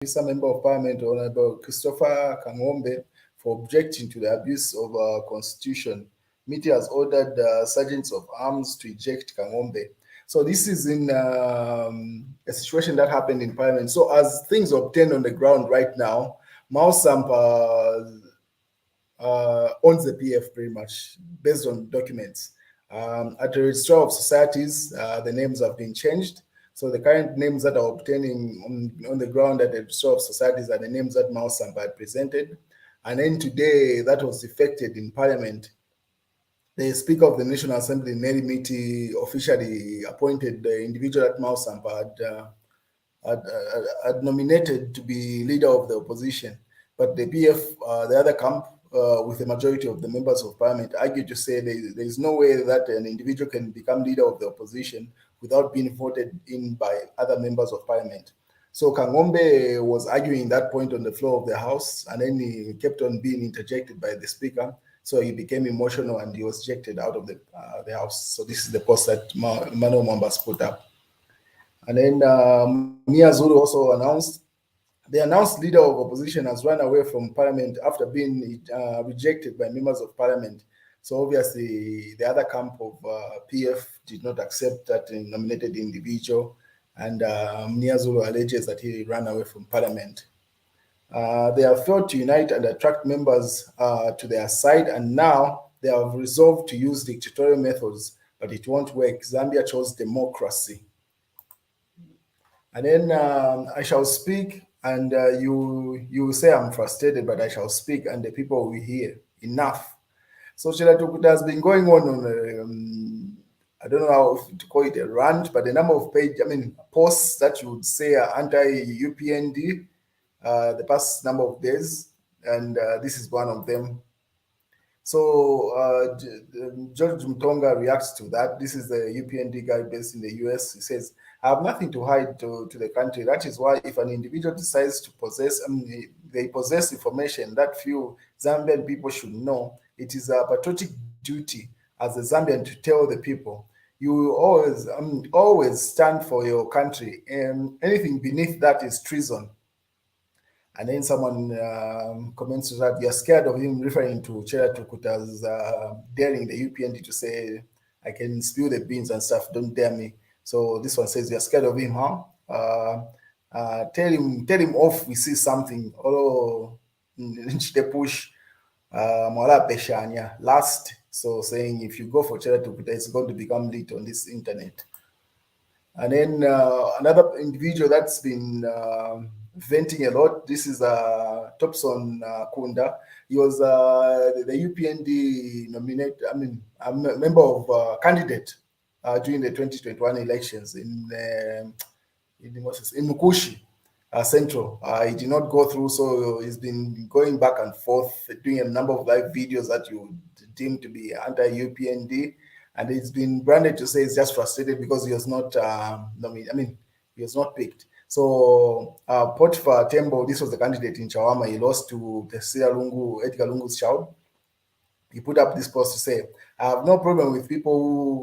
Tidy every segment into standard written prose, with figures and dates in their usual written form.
Some Member of Parliament, Honorable Christopher Kangombe, for objecting to the abuse of our constitution. Committee has ordered sergeants of arms to eject Kangombe. So this is in a situation that happened in Parliament. So as things obtained on the ground right now, Miles Sampa owns the PF pretty much based on documents. At the Registrar of Societies, the names have been changed. So the current names that are obtaining on the ground at the Registrar of Societies are the names that Miles Sampa had presented. And then today, that was effected in Parliament. The Speaker of the National Assembly, Nelly Miti, officially appointed the individual that Miles Sampa had nominated to be leader of the opposition. But the PF, the other camp, with the majority of the members of parliament, argued to say there is no way that an individual can become leader of the opposition without being voted in by other members of parliament. So Kangombe was arguing that point on the floor of the House, and then he kept on being interjected by the Speaker. So he became emotional and he was ejected out of the House. So this is the post that Emmanuel Mwambas put up. And then Mia Zulu also announced, the announced leader of opposition has run away from parliament after being rejected by members of parliament. So obviously the other camp of PF did not accept that nominated individual, and Mia Zulu alleges that he ran away from parliament. They have failed to unite and attract members to their side, and now they have resolved to use dictatorial methods, but it won't work. Zambia chose democracy. And then I shall speak, and you say I'm frustrated, but I shall speak, and the people will hear. Enough. So Chilatukuta has been going on I don't know how to call it a rant, but the number of posts that you would say are anti-UPND the past number of days, and this is one of them. So George Mutonga reacts to that. This is the UPND guy based in the US. He says, I have nothing to hide to the country. That is why if an individual decides to possess, they possess information that few Zambian people should know, it is a patriotic duty as a Zambian to tell the people. You always stand for your country, and anything beneath that is treason. And then someone comments that you're scared of him, referring to Chera Tukuta's daring the UPND to say, I can spill the beans and stuff, don't dare me. So this one says, you're scared of him, huh? Tell him off, we see something. Although the push last. So saying if you go for Chera Tukuta, it's going to become lit on this internet. And then another individual that's been venting a lot. This is Topson Kunda. He was the UPND a member of candidate during the 2021 elections in Mukushi Central. He did not go through, so he's been going back and forth, doing a number of live videos that you deem to be anti-UPND. And it's been branded to say he's just frustrated because he was not, he was not picked. So Potiphar Tembo, this was the candidate in Chawama. He lost to the Edgar Lungu's child. He put up this post to say, I have no problem with people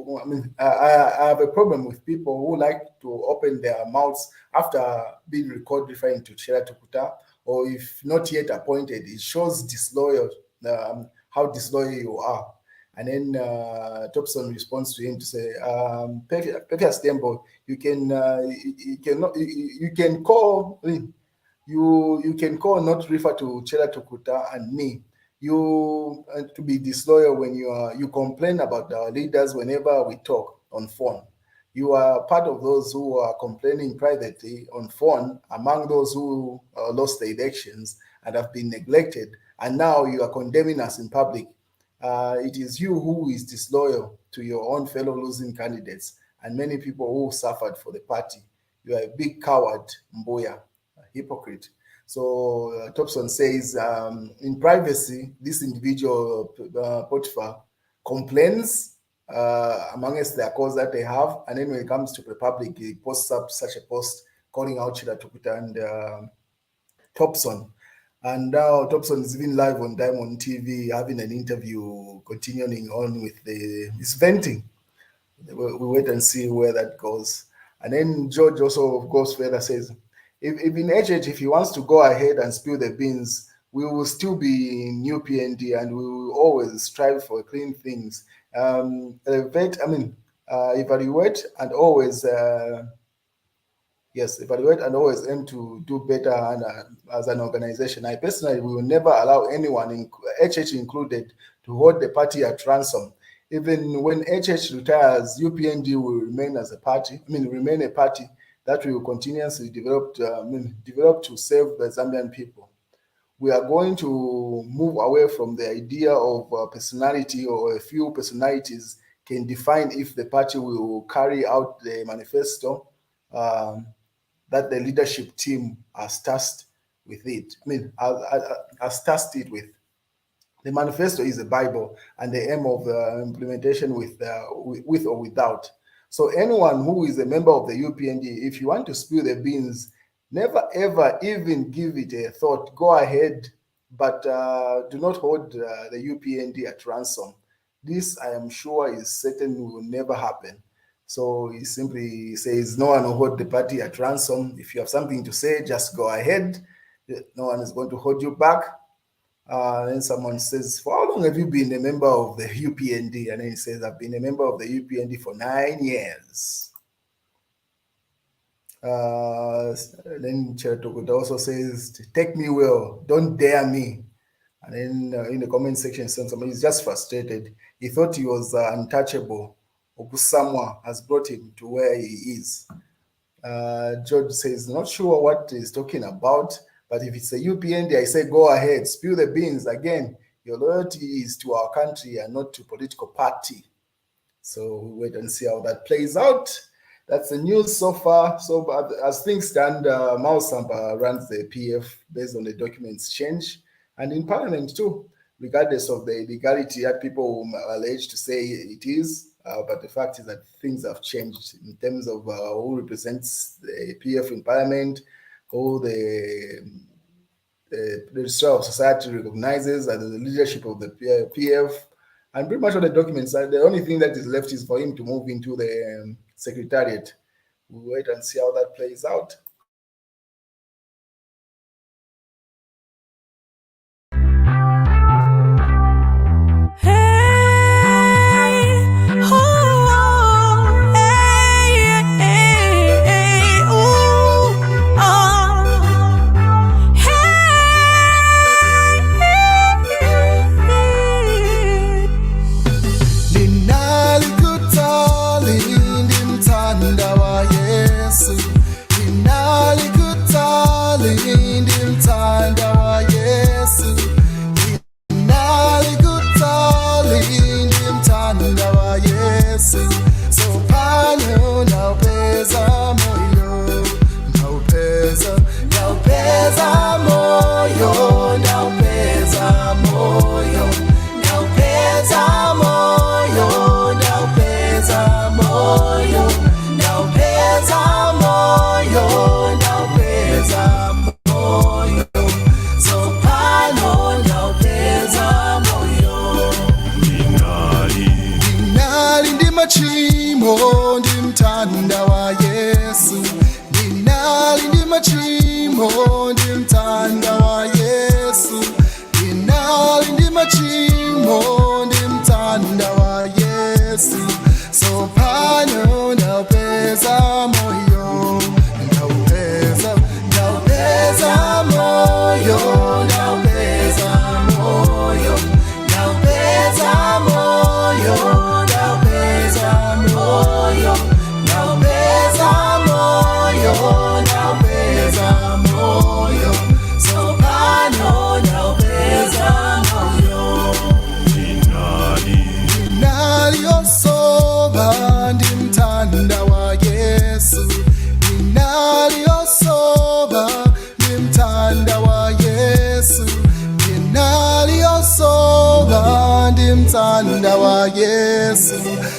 who, I have a problem with people who like to open their mouths after being recorded referring to Chera Tukuta, or if not yet appointed. It shows disloyal, how disloyal you are. And then Topson responds to him to say, Pepias Tembo, you can call not refer to Chera Tukuta and me. You to be disloyal when you complain about our leaders whenever we talk on phone. You are part of those who are complaining privately on phone among those who lost the elections and have been neglected, and now you are condemning us in public. It is you who is disloyal to your own fellow losing candidates and many people who suffered for the party. You are a big coward, Mboya, a hypocrite. So Topson says, in privacy, this individual, Potiphar, complains amongst their cause that they have, and then when it comes to the public, he posts up such a post calling out Chira Tukuta and Topson. And now Topson is even live on Diamond TV, having an interview, continuing on with his venting. We wait and see where that goes. And then George also goes further, says, if in HH, if he wants to go ahead and spill the beans, we will still be in new PND and we will always strive for clean things. Evaluate and always evaluate and always aim to do better. And as an organization, I personally will never allow anyone, HH included, to hold the party at ransom. Even when HH retires, UPND will remain as a party. Remain a party that will continuously develop to serve the Zambian people. We are going to move away from the idea of personality or a few personalities can define if the party will carry out the manifesto that the leadership team has tasked with it. Has tasked it with. The manifesto is the Bible and the aim of the implementation with or without. So anyone who is a member of the UPND, if you want to spill the beans, never ever even give it a thought. Go ahead, but do not hold the UPND at ransom. This, I am sure, is certain will never happen. So he simply says, no one will hold the party at ransom. If you have something to say, just go ahead. No one is going to hold you back. Then someone says, for how long have you been a member of the UPND? And then he says, I've been a member of the UPND for 9 years. Then Chertokuta also says, take me well, don't dare me. And then in the comment section, somebody is just frustrated. He thought he was untouchable. Obusamwa has brought him to where he is. George says, not sure what he's talking about, but if it's a UPND, I say go ahead, spill the beans. Again, your loyalty is to our country and not to political party. So we'll wait and see how that plays out. That's the news so far. So as things stand, Miles Sampa runs the PF based on the documents change. And in Parliament too, regardless of the illegality that people allege to say it is, but the fact is that things have changed in terms of who represents the PF in Parliament, who the Registrar of Society recognizes as the leadership of the PF, and pretty much all the documents. The only thing that is left is for him to move into the Secretariat. We'll wait and see how that plays out.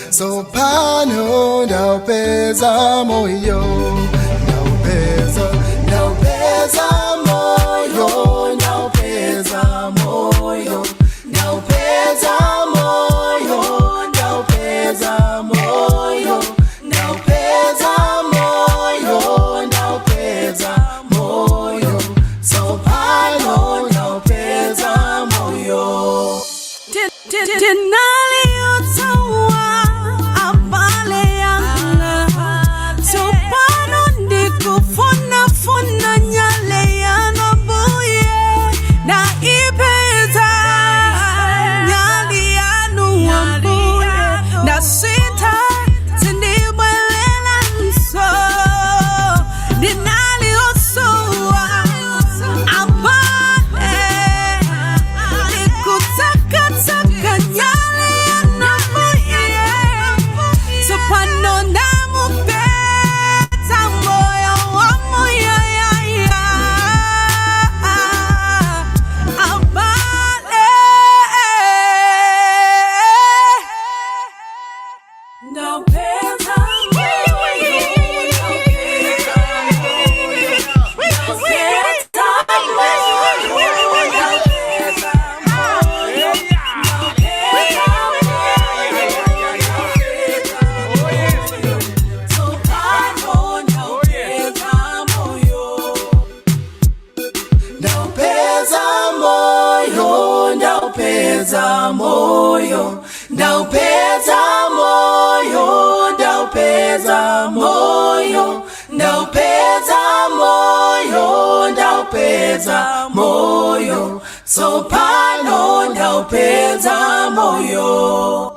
So pano naupeza moyo, naupeza moyo, naupeza moyo, naupeza moyo, naupeza moyo, naupeza moyo, naupeza moyo. Denali otawa abale yanga Topano ndiku fona nyale yana buye Na ipeza nyali yanu wambuye Na sita tindibwelela nso Denali osowa abale Nikutaka nyale yana buye Topano namu peta moyo wa moyo ya abale Now pesa Ndaupeza moyo, ndaupeza moyo, ndaupeza moyo, ndaupeza moyo, ndaupeza moyo, so pano ndaupeza moyo.